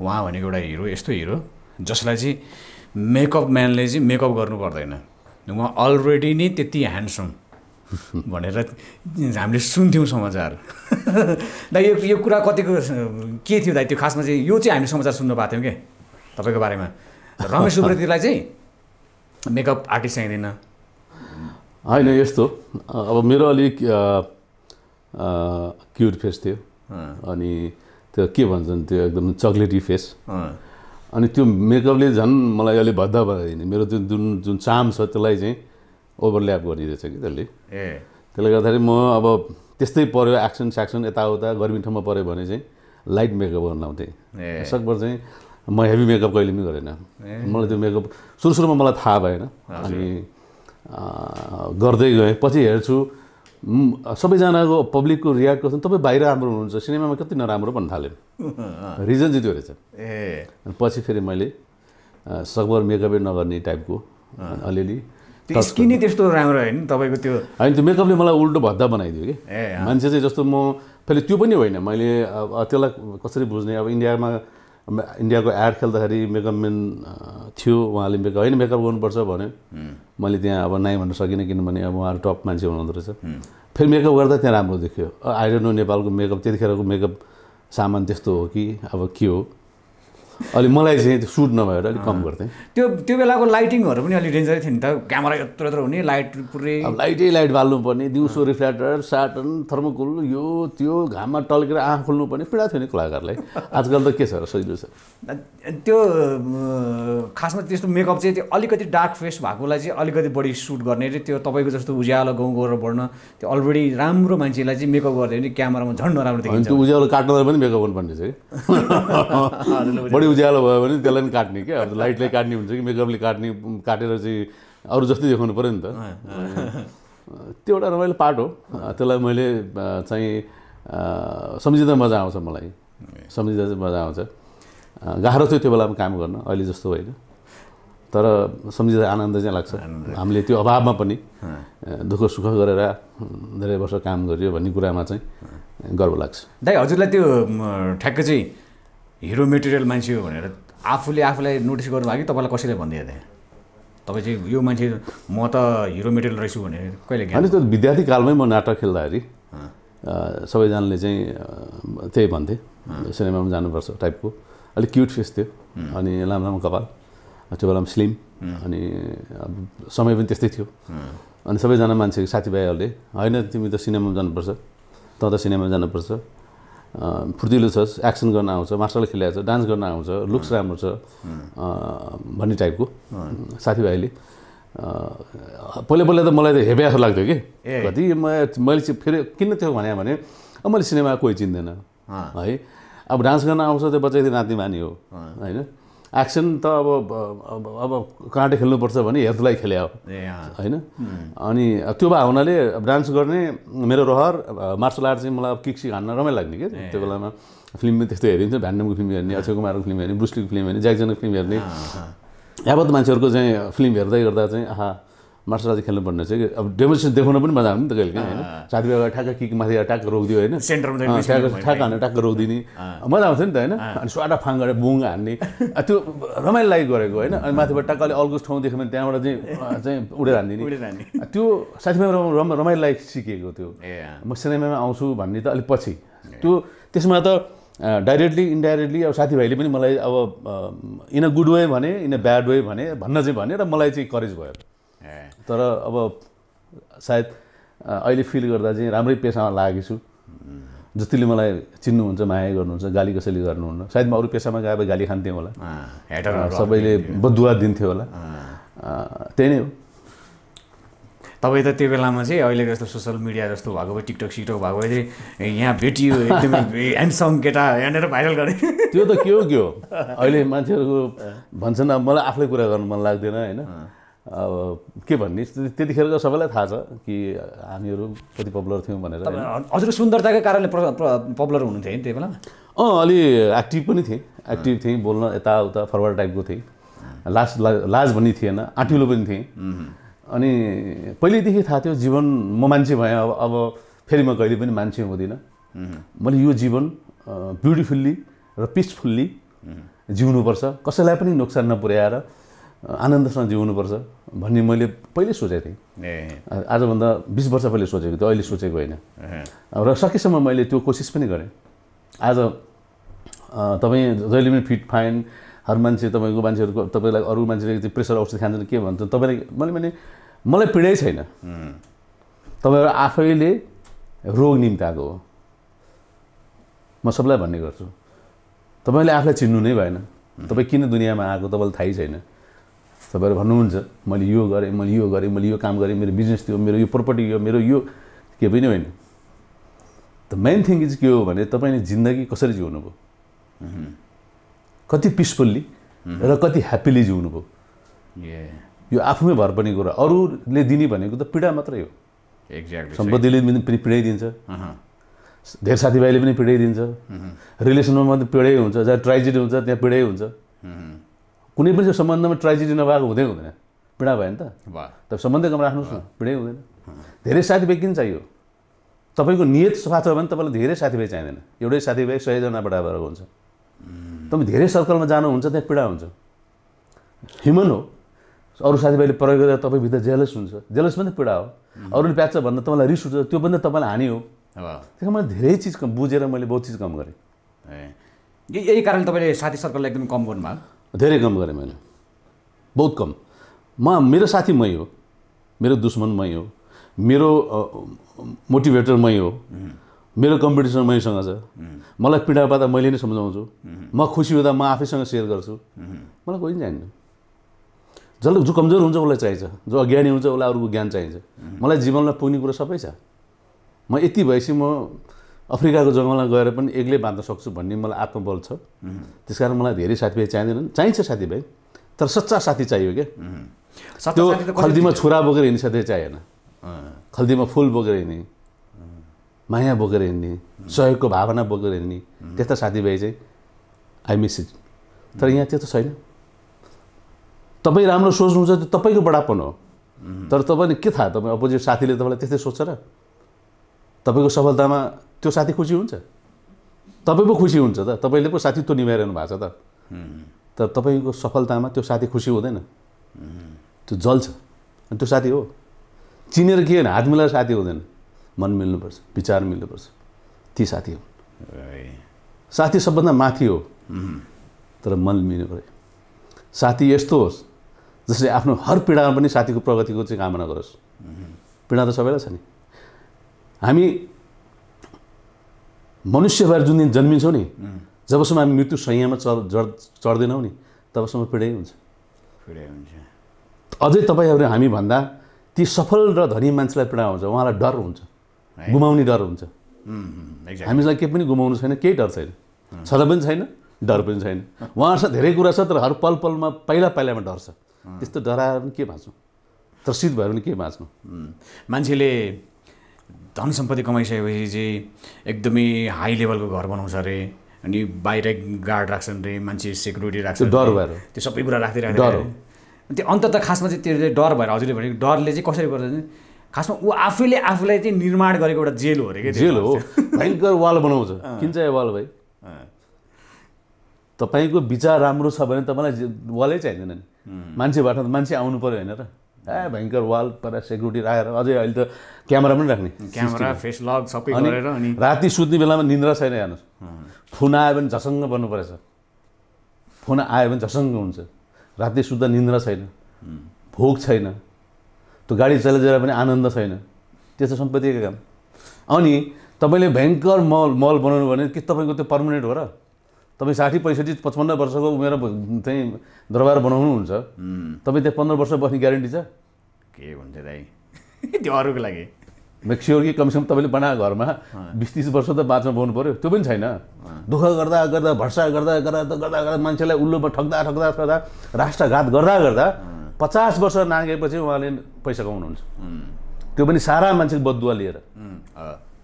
उहाँ भनेको एउटा हिरो यस्तो हिरो जसलाई चाहिँ मेकअप म्यानले चाहिँ मेकअप गर्नु पर्दैन, उहाँ अलरेडी नै त्यति ह्यान्डसम भनेर हामीले सुन्थ्यौँ समाचार। दाइ यो कुरा कतिको के थियो दाइ? त्यो खासमा चाहिँ यो चाहिँ हामीले समाचार सुन्न पाएको थियौँ क्या तपाईँको बारेमा। रमेश सुब्रतीलाई चाहिँ मेकअप आर्टिस्ट चाहिँदैन होइन यस्तो। अब मेरो अलिक क्युट फेस थियो अनि त्यो के भन्छन् त्यो एकदम चक्लेटी फेस, अनि त्यो मेकअपले झन् मलाई अलिक भद्द बनाइदिने। मेरो त्यो जुन चाम छ त्यसलाई चाहिँ ओभरल्याप गरिदिएछ कि त्यसले। त्यसले गर्दाखेरि म अब त्यस्तै पऱ्यो एक्सन स्याक्सन यताउता गर्मी ठाउँमा पऱ्यो भने चाहिँ लाइट मेकअप गर्न लाउँथेँ। सकभर चाहिँ म हेभी मेकअप कहिले पनि गरेन। मलाई त्यो मेकअप सुरुमा मलाई थाहा भएन, अनि गर्दै गएँ। पछि हेर्छु सबैजनाको पब्लिकको रियाक्ट गर्छन्, तपाईँ बाहिर राम्रो हुनुहुन्छ, सिनेमामा कति नराम्रो भन्न थाल्यो। रिजन चाहिँ त्यो रहेछ। पछि फेरि मैले सकभर मेकअपै नगर्ने टाइपको अलिअलि। स्किन त्यस्तो राम्रो होइन तपाईँको त्यो? होइन, त्यो मेकअपले मलाई उल्टो भद्दा बनाइदियो कि मान्छे चाहिँ। जस्तो म फेरि त्यो पनि होइन, मैले त्यसलाई कसरी बुझ्ने। अब इन्डियाको एड खेल्दाखेरि मेकअप म्यान थियो, उहाँले होइन मेकअप गर्नुपर्छ भन्यो। मैले त्यहाँ अब नाइ भन्न सकिनँ, किनभने अब उहाँहरू टप मान्छे हुनुहुँदो रहेछ। फेरि मेकअप गर्दा त्यहाँ राम्रो देखियो। आई डोन्ट नो नेपालको मेकअप त्यतिखेरको मेकअप सामान त्यस्तो हो कि अब के हो, अलि मलाई चाहिँ सुट नभएर अलिक कम गर्थेँ। त्यो बेलाको लाइटिङहरू पनि अलिक डेन्जरै थियो नि त, क्यामेरा यत्रो यत्रो हुने, लाइट पुरै अब लाइट बाल्नुपर्ने, दिउँसो रिफ्लेक्टर साटन थर्मोकुल यो त्यो घाममा टल्केर आँखा खोल्नुपर्ने, पीडा थियो नि कलाकारलाई। आजकल त के छ र, सजिलो छ। त्यो खासमा त्यस्तो मेकअप चाहिँ त्यो अलिकति डार्क फेस भएकोलाई चाहिँ अलिकति बढी सुट गर्ने रे। त्यो तपाईँको जस्तो उज्यालो गाउँ गएर बढ्न त्यो अलरेडी राम्रो मान्छेलाई चाहिँ मेकअप गरिदियो भने क्यामेरामा झन् नराम्रो देखिन्छ। त्यो उज्यालो काट्नलाई पनि मेकअप गर्नुपर्ने छ कि। बढी उज्यालो भयो भने त्यसलाई पनि काट्ने क्या, अब लाइटले काट्ने हुन्छ कि मेकअपले काटेर चाहिँ अरू जस्तै देखाउनु पऱ्यो नि त। त्यो एउटा रमाइलो पार्ट हो। त्यसलाई मैले चाहिँ सम्झिँदा मजा आउँछ, मलाई सम्झिँदा चाहिँ मजा आउँछ। गाह्रो थियो त्यो बेलामा काम गर्न, अहिले जस्तो होइन, तर सम्झिँदा आनन्द चाहिँ लाग्छ। हामीले त्यो अभावमा पनि दुःख सुख गरेर धेरै वर्ष काम गरियो भन्ने कुरामा चाहिँ गर्व लाग्छ। दाइ हजुरलाई त्यो ठ्याक्कै चाहिँ हिरो मेटेरियल मान्छे हो भनेर आफूलाई नोटिस गर्नुभयो कि तपाईँलाई कसैले भनिदियो थिएँ तपाईँ चाहिँ यो मान्छे म त हिरो मेटेरियल रहेछु भनेर कहिले? अनि त्यो विद्यार्थी कालमै म नाटक खेल्दाखेरि सबैजनाले चाहिँ त्यही भन्थे, सिनेमामा जानुपर्छ टाइपको। अलिक क्युट फेस थियो अनि लामो कपाल, त्यो बेलामा स्लिम, अनि अब समय पनि त्यस्तै थियो। अनि सबैजना मान्छे साथीभाइहरूले होइन तिमी त सिनेमामा जानुपर्छ, त सिनेमामा जानुपर्छ, फुर्तिलो छस्, एक्सन गर्न आउँछ, मार्सल खेलेको छ, डान्स गर्न आउँछ, लुक्स राम्रो छ भन्ने टाइपको साथीभाइले। पहिला त मलाई त हेबे जस्तो लाग्थ्यो कि कति। मैले चाहिँ फेरि किन त्यो भने मैले सिनेमा कोही चिन्दैन है। अब डान्स गर्न आउँछ त्यो बच्चा नाच्ने बानी हो होइन। एक्सन त अब काँटे खेल्नुपर्छ भने हेर्दुलाई खेल्यो होइन। अनि त्यो भए हुनाले डान्स गर्ने मेरो रहर मार्सल आर्ट चाहिँ मलाई किक सिक हान्न रमाइलो लाग्ने कि। त्यो बेलामा फिल्म पनि त्यस्तो हेरिन्थ्यो, भ्यान्डमको फिल्म हेर्ने, अक्षय कुमारको फिल्म हेर्ने, ब्रुस लीको फिल्म हेर्ने, ज्याक्सनको फिल्म हेर्ने। यावत मान्छेहरूको चाहिँ फिल्म हेर्दै गर्दा चाहिँ आहा मार्सल आर्ट खेल्नुपर्ने चाहिँ अब डेमोन्स्ट्रेसन देखाउन पनि मजा आउने नि त कहिले काहीँ होइन। साथीभाइ ठ्याक्क किक माथि ट्याक्क रोकिदियो होइन, ठ्याक्क हानेर ट्याक्क रोकिदिने मजा आउँछ नि त होइन। अनि स्वाटा फाङ गरेर बुङ हान्ने, त्यो रमाइलो लागि गरेको होइन। अनि माथिबाट ट्याक्क अलि अल्गो ठाउँ देख्यो भने त्यहाँबाट चाहिँ उडेर हानिदिने, त्यो साथीभाइ रमाइलो लागि सिकेको थियो। म सिनेमामा आउँछु भन्ने त अलिक पछि त्यो। त्यसमा त डाइरेक्टली इन्डाइरेक्टली अब साथीभाइले पनि मलाई अब इन अ गुड वे भने, इन अ ब्याड वे भन्न चाहिँ भने र मलाई चाहिँ करेज भयो। तर अब सायद अहिले फिल गर्दा चाहिँ राम्रै पेसामा लागेको छु। जतिले मलाई चिन्नुहुन्छ, माया गर्नुहुन्छ, गाली कसैले गर्नुहुन्न। सायद म अरू पेसामा गए गाली खान्थेँ होला, सबैले बदुवा दिन्थ्यो होला, त्यही नै हो। तपाईँ त त्यो बेलामा चाहिँ अहिलेको जस्तो सोसियल मिडिया जस्तो भएको भए, टिकटक सिकटक भएको भए यहाँ भेटियो एकदमै ह्यान्डसम केटा यहाँनिर भाइरल गर्ने, त्यो त के हो अहिले मान्छेहरूको भन्छन्। अब मलाई आफूलाई कुरा गर्नु मन लाग्दैन होइन। अब के भन्ने, त्यतिखेरको सबैलाई थाहा छ कि हामीहरू कति पपुलर थियौँ भनेर। हजुर सुन्दरताकै कारणले पपुलर हुनुहुन्थ्यो नि त्यो बेलामा? अलि एक्टिभ पनि थिएँ, बोल्न यताउता फरवर्ड टाइपको थिएँ। लाज भन्ने थिएन, आँटिलो पनि थिएँ। अनि पहिल्यैदेखि थाहा थियो जीवन म मान्छे भएँ अब फेरि म कहिले पनि मान्छे हुँदिनँ। मैले यो जीवन ब्युटिफुल्ली र पिसफुल्ली जिउनुपर्छ, कसैलाई पनि नोक्सान नपुर्याएर आनन्दसँग जिउनुपर्छ भन्ने मैले पहिले सोचेको थिएँ। आजभन्दा 20 वर्ष पहिले सोचेको थिएँ, अहिले सोचेको होइन। र सकेसम्म मैले त्यो कोसिस पनि गरेँ। आज तपाईँ जहिले पनि फिट फाइन, हर मान्छे तपाईँको मान्छेहरूको तपाईँलाई अरू मान्छेले चाहिँ प्रेसर औषध खान्छन् के भन्छ, तपाईँले मैले मलाई पीडै छैन। तपाईँहरू आफैले रोग निम्ताएको हो, म सबलाई भन्ने गर्छु। तपाईँले आफूलाई चिन्नु नै भएन, तपाईँ किन दुनियाँमा आएको तपाईँलाई थाहै छैन। तपाईँहरू भन्नुहुन्छ मैले यो गरेँ, मैले यो गरेँ, मैले यो काम गरेँ, मेरो बिजनेस थियो, मेरो यो प्रपर्टी हो, मेरो यो के पनि होइन। द मेन थिङ इज के हो भने तपाईँले जिन्दगी कसरी जिउनुभयो, कति पिसफुल्ली र कति ह्याप्पिली जिउनुभयो, यो आफूमै भर पर्ने कुरा। अरूले दिने भनेको त पीडा मात्रै हो। एक्ज्याक्टली। सम्पत्तिले पनि पीडै दिन्छ, धेर साथीभाइले पनि पीडै दिन्छ, रिलेसनमा मात्रै पीडै हुन्छ, जहाँ ट्राइजेडी हुन्छ त्यहाँ पीडै हुन्छ। कुनै पनि सम्बन्धमा ट्राइजेडी नभएको हुँदै हुँदैन, पीडा भयो नि त। तपाईँ सम्बन्ध कम राख्नुहोस् न, पीडै हुँदैन। धेरै साथीभाइ किन चाहियो? तपाईँको नियत सफा छ भने तपाईँलाई धेरै साथीभाइ चाहिँदैन। एउटै साथीभाइ 100 जना बराबर हुन्छ। तपाईँ धेरै सर्कलमा जानुहुन्छ त्यहाँ पीडा हुन्छ। ह्युमन हो, अरू साथीभाइले प्रयोग गरेर तपाईँभित्र जेलस हुन्छ, जेलस पनि पीडा हो। अरूले प्याच्छ भन्दा तपाईँलाई रिस उठ्छ, त्यो पनि तपाईँलाई हानि हो। त्यही मैले धेरै चिज बुझेर मैले बहुत चिज कम गरेँ। यही कारण तपाईँले साथी सर्कललाई एकदम कम गर्नुभयो? धेरै कम गरेँ मैले, बहुत कम। मेरो साथी मै हो, मेरो दुश्मन मै हो, मेरो मोटिभेटर मै हो, मेरो कम्पिटिसन मैसँग छ। मलाई पीडा पार्दा मैले नै सम्झाउँछु, म खुसी हुँदा म आफैसँग सेयर गर्छु। मलाई कोही पनि चाहिन्न। जो कमजोर हुन्छ उसलाई चाहिन्छ, जो अज्ञानी हुन्छ उसलाई अरूको ज्ञान चाहिन्छ। मलाई जीवनमा पुग्ने कुरा सबै छ। म यति भएपछि म अफ्रिकाको जङ्गलमा गएर पनि एक्लै बाँच्न सक्छु भन्ने मलाई आत्मबल छ। त्यसकारण मलाई धेरै साथीभाइ चाहिँदैनन्। चाहिन्छ साथीभाइ, तर सच्चा साथी चाहियो क्या। त्यो खल्तीमा छुरा बोकेर हिँड्ने साथी चाहिएन, खल्तीमा फुल बोकेर हिँड्ने, माया बोकेर हिँड्ने, सहयोगको भावना बोकेर हिँड्ने त्यस्ता साथीभाइ चाहिँ आई मिस इट। तर यहाँ त्यो त छैन। तपाईँ राम्रो सोच्नुहुन्छ त्यो तपाईँको बडापन हो, तर तपाईँले के थाहा तपाईँ अपोजिट साथीले तपाईँलाई त्यस्तै सोच्छ र? तपाईँको सफलतामा त्यो साथी खुसी हुन्छ? तपाईँ पो खुसी हुन्छ त, तपाईँले पो साथीत्व निभाइरहनु भएको छ त। तर तपाईँको सफलतामा त्यो साथी खुसी हुँदैन, त्यो जल्छ। अनि त्यो साथी हो चिनेर के होइन, हात मिलाएर साथी हुँदैन, मन मिल्नुपर्छ, विचार मिल्नुपर्छ, ती साथी हो। साथी सबभन्दा माथि हो, तर मन मिल्नु पऱ्यो। साथी यस्तो होस् जसले आफ्नो हर पीडामा पनि साथीको प्रगतिको चाहिँ कामना गरोस्। पीडा त सबैलाई छ नि। हामी मनुष्य भएर जुन दिन जन्मिन्छौँ नि, जबसम्म हामी मृत्यु शय्यामा चढ्दैनौँ नि, तबसम्म पीडै हुन्छ। अझै तपाईँहरू हामी भन्दा ती सफल र धनी मान्छेलाई पीडा हुन्छ, उहाँलाई डर हुन्छ, गुमाउने डर हुन्छ। हामीलाई केही पनि गुमाउनु छैन, केही डर छैन, छँदा पनि छैन, डर पनि छैन। उहाँहरूसँग धेरै कुरा छ, तर हर पल पलमा पहिलामा डर छ। त्यस्तो डराएर पनि के बाँच्नु, त्रसित भएर पनि के बाँच्नु। मान्छेले धन सम्पत्ति कमाइसकेपछि चाहिँ एकदमै हाई लेभलको घर बनाउँछ अरे, अनि बाहिर गार्ड राख्छन् रे, मान्छे सेक्युरिटी राख्छन्, डर भएर त्यो सबै कुरा राख्दै त्यो अन्तत खासमा चाहिँ त्यो डर भएर हजुरले भनेको डरले चाहिँ कसरी गर्छ भने खासमा ऊ आफैले आफूलाई चाहिँ निर्माण गरेको एउटा जेल हो अरे क्या। जेल हो, भयङ्कर वाल बनाउँछ। किन चाहिँ वाल भाइ? तपाईँको विचार राम्रो छ भने तपाईँलाई वालै चाहिँदैन नि। मान्छेबाट त मान्छे आउनु पऱ्यो होइन र? भयङ्कर वाल पर सेक्युरिटी राखेर, अझै अहिले त क्यामेरा पनि राख्ने, क्यामेरा फेस लक सबै गरेर। अनि राति सुत्ने बेलामा निन्द्रा छैन हेर्नुहोस्, फोन आयो भने झसङ्ग बन्नु परेछ, फोन आयो भने झसङ्ग हुन्छ। राति सुत्दा निन्द्रा छैन, भोक छैन, त्यो गाडी चलाइदिएर पनि आनन्द छैन, त्यस्तो सम्पत्तिको काम। अनि तपाईँले भयङ्कर मल बनाउनु भने के तपाईँको त्यो पर्मानेन्ट हो र? तपाईँ 60, 65, 55 वर्षको उमेर चाहिँ दरबार बनाउनुहुन्छ, तपाईँ त्यहाँ 15 वर्ष बस्ने ग्यारेन्टी छ? के हुन्छ दाइ त्यो अरूको लागि मेक्स्योर कि कमसेकम तपाईँले बनाएको घरमा 20-30 वर्ष त बाँच्न पाउनु पऱ्यो। त्यो पनि छैन। दुःख गर्दा गर्दा भर्सा गर्दा मान्छेलाई उल्लुमा ठग्दा राष्ट्रघात गर्दा 50 वर्ष नागेपछि उहाँले पैसा कमाउनुहुन्छ। त्यो पनि सारा मान्छेको बदुवा लिएर,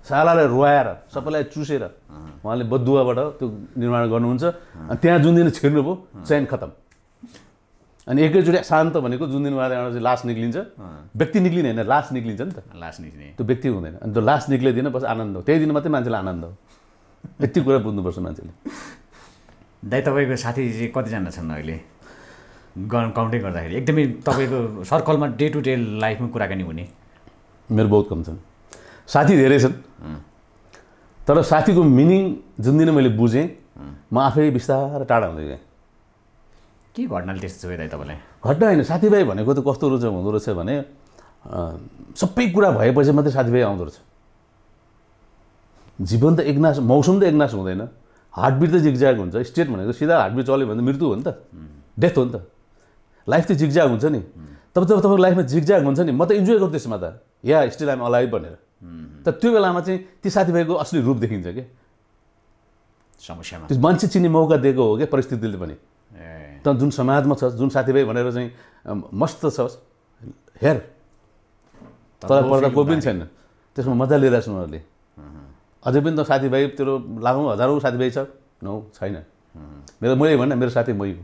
सालालाई रुवाएर, सबैलाई चुसेर उहाँले बदुवाबाट त्यो निर्माण गर्नुहुन्छ। अनि त्यहाँ जुन दिन छिर्नुभयो चैन खतम। अनि एकैचोटि शान्त भनेको जुन दिन उहाँले चाहिँ लास निक्लिन्छ, व्यक्ति निक्लिने होइन, लास निक्लिन्छ नि त। लास निक्लिने त्यो व्यक्ति हुँदैन। अनि त्यो लास निक्लिदिन बस आनन्द हो, त्यही दिन मात्रै मान्छेलाई आनन्द हो। यति कुरा बुझ्नुपर्छ मान्छेले। दाइ तपाईँको साथी चाहिँ कतिजना छन् अहिले काउन्टिङ गर्दाखेरि एकदमै तपाईँको सर्कलमा डे टु डे लाइफमा कुराकानी हुने? मेरो बहुत कम छन्। साथी धेरै छन्, तर साथीको मिनिङ जुन दिन मैले बुझेँ म आफै बिस्तारै टाढा हुँदै गएँ। के घटनाले त्यस्तो छ दाइ तपाईँलाई? घटना होइन, साथीभाइ भनेको त कस्तो रहेछ हुँदो रहेछ भने सबै कुरा भएपछि मात्रै साथीभाइ आउँदो रहेछ। जीवन त एकनास, मौसम त एकनास हुँदैन। हार्टबिट त जिगज्याग हुन्छ। स्टेट भनेको सिधा हार्टबिट चल्यो भने त मृत्यु हो नि त, डेथ हो नि त। लाइफ त जिगज्याग हुन्छ नि। तब जब तपाईँको लाइफमा जिगज्याग हुन्छ नि, म त इन्जोय गर्छु त्यसमा त, या स्टिल आइम अलाइभ भनेर। तर त्यो बेलामा चाहिँ ती साथीभाइको असली रूप देखिन्छ कि समस्यामा त्यो मान्छे चिन्ने मौका दिएको हो क्या परिस्थितिले पनि। त जुन समाजमा छ, जुन साथीभाइ भनेर चाहिँ मस्त छ, हेर तर पर्दा कोही पनि छैन, त्यसमा मजा लिइरहेको छु उनीहरूले। अझै पनि त साथीभाइ तेरो लाखौँ हजारौँ साथीभाइ छ, नो छैन। मैले भने मेरो साथी मै हो।